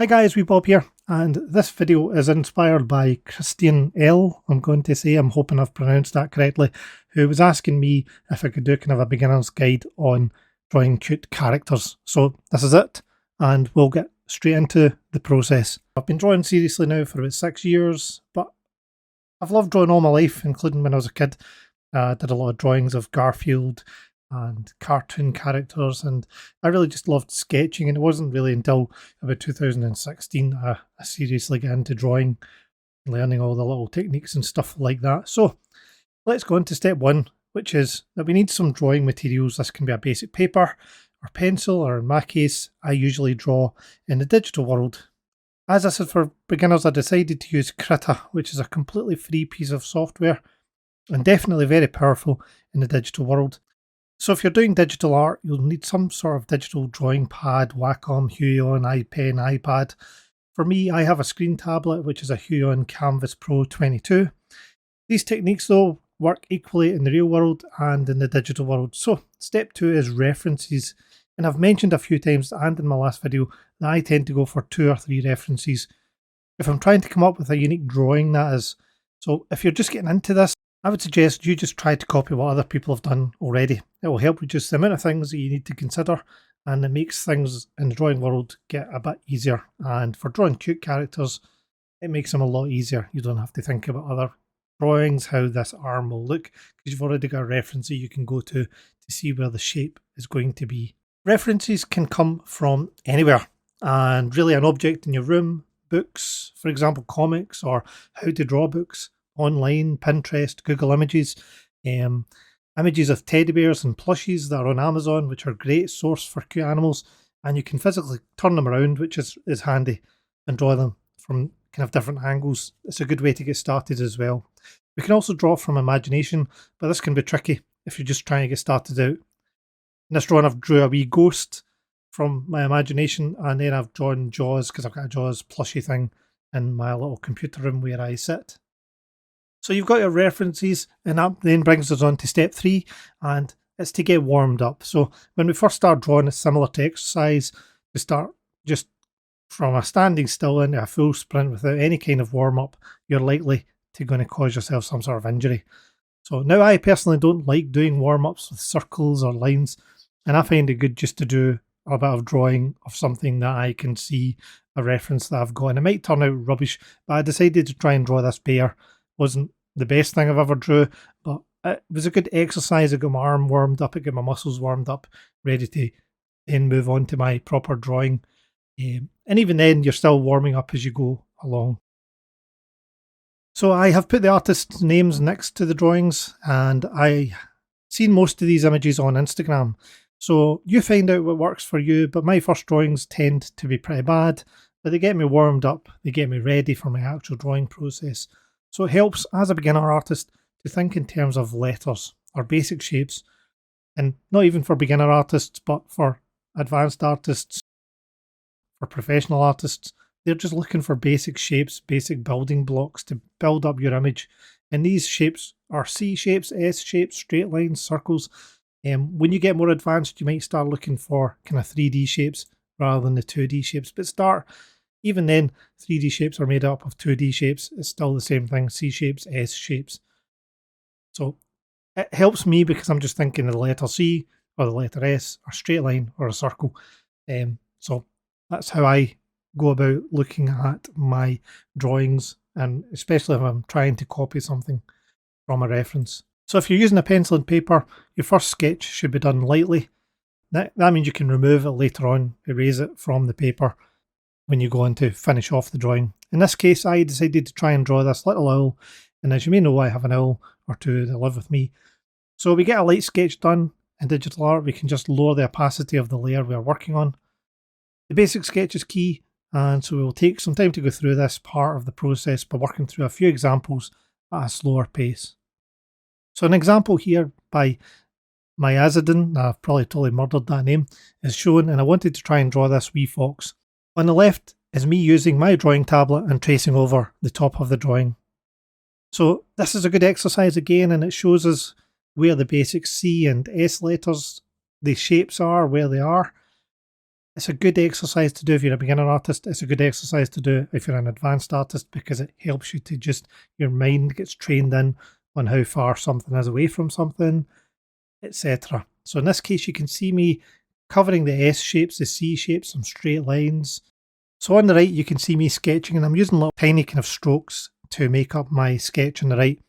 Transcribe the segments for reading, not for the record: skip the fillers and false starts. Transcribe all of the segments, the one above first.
Hi guys, Bob here, and this video is inspired by Christian L. I'm going to say, I'm hoping I've pronounced that correctly, who was asking me if I could do kind of a beginner's guide on drawing cute characters. So this is it, and we'll get straight into the process. I've been drawing seriously now for about 6 years, but I've loved drawing all my life, including when I was a kid. I did a lot of drawings of Garfield and cartoon characters, and I really just loved sketching, and it wasn't really until about 2016 I seriously got into drawing, learning all the little techniques and stuff like that. So let's go into step one, which is that we need some drawing materials. This can be a basic paper or pencil, or in my case I usually draw in the digital world. As I said, for beginners I decided to use Krita, which is a completely free piece of software and definitely very powerful in the digital world. So if you're doing digital art, you'll need some sort of digital drawing pad, Wacom, Huion, iPen, iPad. For me, I have a screen tablet, which is a Huion Canvas Pro 22. These techniques, though, work equally in the real world and in the digital world. So step two is references. And I've mentioned a few times, and in my last video, that I tend to go for 2 or 3 references if I'm trying to come up with a unique drawing, that is. So if you're just getting into this, I would suggest you just try to copy what other people have done already. It will help reduce the amount of things that you need to consider, and it makes things in the drawing world get a bit easier. And for drawing cute characters, it makes them a lot easier. You don't have to think about other drawings, how this arm will look, because you've already got a reference that you can go to see where the shape is going to be. References can come from anywhere, and really an object in your room, books, for example, comics, or how to draw books, online, Pinterest, Google Images, images of teddy bears and plushies that are on Amazon, which are a great source for cute animals, and you can physically turn them around, which is handy, and draw them from kind of different angles. It's a good way to get started as well. We can also draw from imagination, but this can be tricky if you're just trying to get started out. In this drawing I've drew a wee ghost from my imagination, and then I've drawn Jaws because I've got a Jaws plushie thing in my little computer room where I sit. So you've got your references, and that then brings us on to step 3, and it's to get warmed up. So when we first start drawing, it's similar to exercise. We start just from a standing still into a full sprint without any kind of warm-up. You're likely to going to cause yourself some sort of injury. So now I personally don't like doing warm-ups with circles or lines, and I find it good just to do a bit of drawing of something that I can see a reference that I've got. And it might turn out rubbish, but I decided to try and draw this bear. Wasn't the best thing I've ever drew, but it was a good exercise. It got my arm warmed up, it got my muscles warmed up, ready to then move on to my proper drawing. And even then, you're still warming up as you go along. So I have put the artists' names next to the drawings, and I seen most of these images on Instagram. So you find out what works for you, but my first drawings tend to be pretty bad, but they get me warmed up, they get me ready for my actual drawing process. So it helps as a beginner artist to think in terms of letters or basic shapes, and not even for beginner artists, but for advanced artists, for professional artists. They're just looking for basic shapes, basic building blocks to build up your image. And these shapes are C shapes, S shapes, straight lines, circles. When you get more advanced, you might start looking for kind of 3D shapes rather than the 2D shapes. But even then, 3D shapes are made up of 2D shapes. It's still the same thing, C shapes, S shapes. So it helps me because I'm just thinking of the letter C or the letter S, or straight line or a circle. So that's how I go about looking at my drawings, and especially if I'm trying to copy something from a reference. So if you're using a pencil and paper, your first sketch should be done lightly. That means you can remove it later on, erase it from the paper when you go on to finish off the drawing. In this case, I decided to try and draw this little owl, and as you may know, I have an owl or two that live with me. So we get a light sketch done in digital art. We can just lower the opacity of the layer we are working on. The basic sketch is key, and so we'll take some time to go through this part of the process by working through a few examples at a slower pace. So an example here by Myazidin, I've probably totally murdered that name, is shown, and I wanted to try and draw this wee fox. On the left is me using my drawing tablet and tracing over the top of the drawing. So this is a good exercise again, and it shows us where the basic C and S letters, the shapes are, where they are. It's a good exercise to do if you're a beginner artist. It's a good exercise to do if you're an advanced artist because it helps you to just, your mind gets trained in on how far something is away from something, etc. So in this case, you can see me covering the S shapes, the C shapes, some straight lines. So on the right, you can see me sketching, and I'm using little tiny kind of strokes to make up my sketch on the right.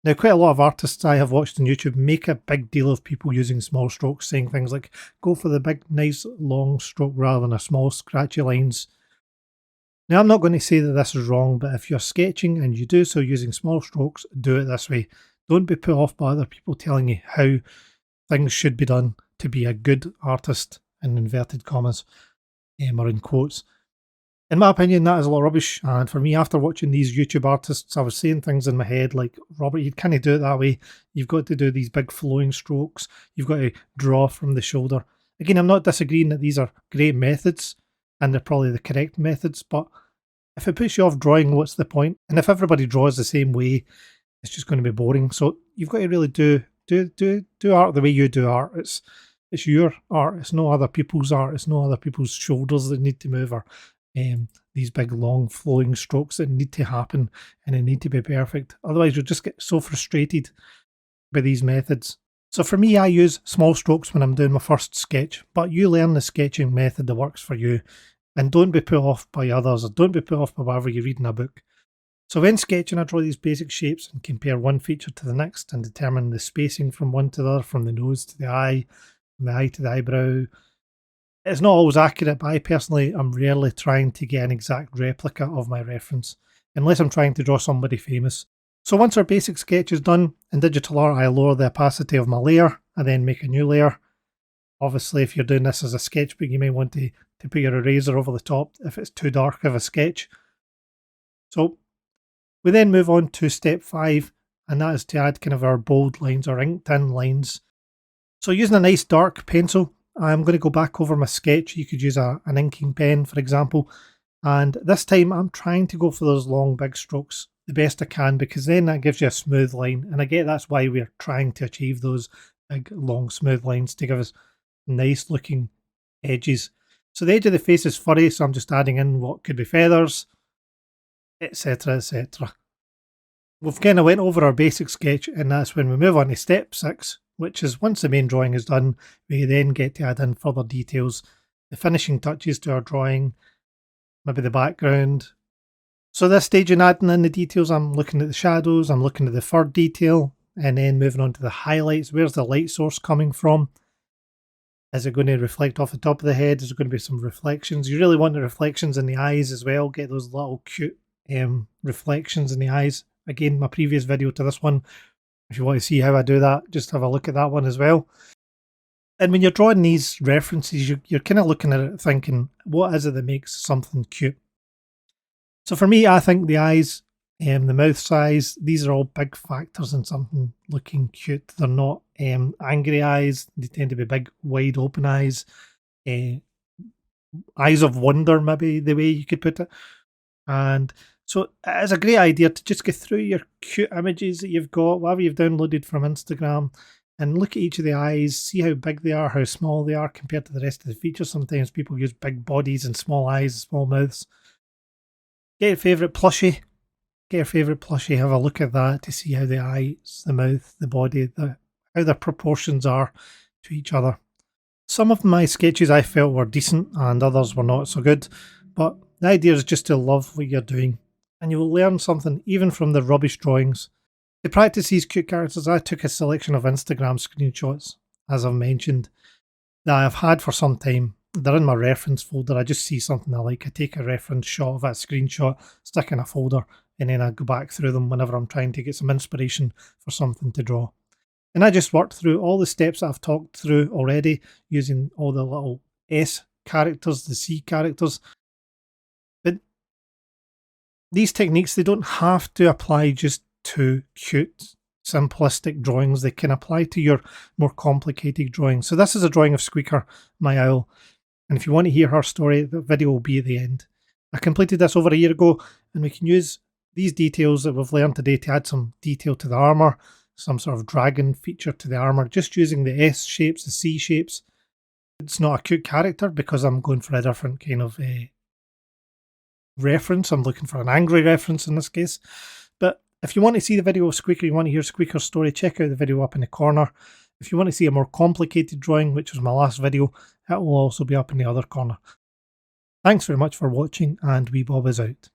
Now, quite a lot of artists I have watched on YouTube make a big deal of people using small strokes, saying things like, go for the big, nice, long stroke rather than a small, scratchy lines. Now, I'm not going to say that this is wrong, but if you're sketching and you do so using small strokes, do it this way. Don't be put off by other people telling you how things should be done to be a good artist, in inverted commas, or in quotes. In my opinion, that is a lot of rubbish. And for me, after watching these YouTube artists, I was saying things in my head like, Robert, you can't do it that way. You've got to do these big flowing strokes. You've got to draw from the shoulder. Again, I'm not disagreeing that these are great methods and they're probably the correct methods, but if it puts you off drawing, what's the point? And if everybody draws the same way, it's just going to be boring. So you've got to really do art the way you do art. It's your art. It's no other people's art. It's no other people's shoulders that need to move, or these big long flowing strokes that need to happen and they need to be perfect. Otherwise you'll just get so frustrated by these methods. So for me, I use small strokes when I'm doing my first sketch, but you learn the sketching method that works for you, and don't be put off by others, or don't be put off by whatever you read in a book. So when sketching, I draw these basic shapes and compare one feature to the next and determine the spacing from one to the other, from the nose to the eye, from the eye to the eyebrow. It's not always accurate, but I personally am rarely trying to get an exact replica of my reference, unless I'm trying to draw somebody famous. So once our basic sketch is done, in digital art I lower the opacity of my layer and then make a new layer. Obviously, if you're doing this as a sketchbook, you may want to put your eraser over the top if it's too dark of a sketch. So we then move on to step 5, and that is to add kind of our bold lines or inked in lines. So using a nice dark pencil, I'm going to go back over my sketch. You could use an inking pen, for example. And this time I'm trying to go for those long, big strokes the best I can, because then that gives you a smooth line. And I get that's why we're trying to achieve those big, long, smooth lines to give us nice looking edges. So the edge of the face is furry, so I'm just adding in what could be feathers, etc, etc. We've kind of went over our basic sketch, and that's when we move on to step 6, which is once the main drawing is done, we then get to add in further details, the finishing touches to our drawing, maybe the background. So this stage in adding in the details, I'm looking at the shadows, I'm looking at the fur detail, and then moving on to the highlights. Where's the light source coming from? Is it going to reflect off the top of the head? Is there going to be some reflections? You really want the reflections in the eyes as well. Get those little cute reflections in the eyes. Again, my previous video to this one, if you want to see how I do that, just have a look at that one as well. And when you're drawing these references, you're kind of looking at it thinking, what is it that makes something cute? So for me, I think the eyes, the mouth size, these are all big factors in something looking cute. They're not angry eyes. They tend to be big, wide open eyes. Eyes of wonder, maybe the way you could put it. And so it's a great idea to just go through your cute images that you've got, whatever you've downloaded from Instagram, and look at each of the eyes, see how big they are, how small they are compared to the rest of the features. Sometimes people use big bodies and small eyes, small mouths. Get your favourite plushie. Have a look at that to see how the eyes, the mouth, the body, how their proportions are to each other. Some of my sketches I felt were decent and others were not so good, but the idea is just to love what you're doing, and you will learn something even from the rubbish drawings. To practice these cute characters, I took a selection of Instagram screenshots, as I've mentioned, that I've had for some time. They're in my reference folder. I just see something I like, I take a reference shot of that screenshot, stick in a folder, and then I go back through them whenever I'm trying to get some inspiration for something to draw. And I just worked through all the steps that I've talked through already, using all the little S characters, the C characters. But these techniques, they don't have to apply just to cute, simplistic drawings. They can apply to your more complicated drawings. So this is a drawing of Squeaker, my owl. And if you want to hear her story, the video will be at the end. I completed this over a year ago, and we can use these details that we've learned today to add some detail to the armour, some sort of dragon feature to the armour, just using the S shapes, the C shapes. It's not a cute character because I'm going for a different kind of reference. I'm looking for an angry reference in this case. But if you want to see the video of Squeaker, you want to hear Squeaker's story, check out the video up in the corner. If you want to see a more complicated drawing, which was my last video, that will also be up in the other corner. Thanks very much for watching, and Wee Bob is out.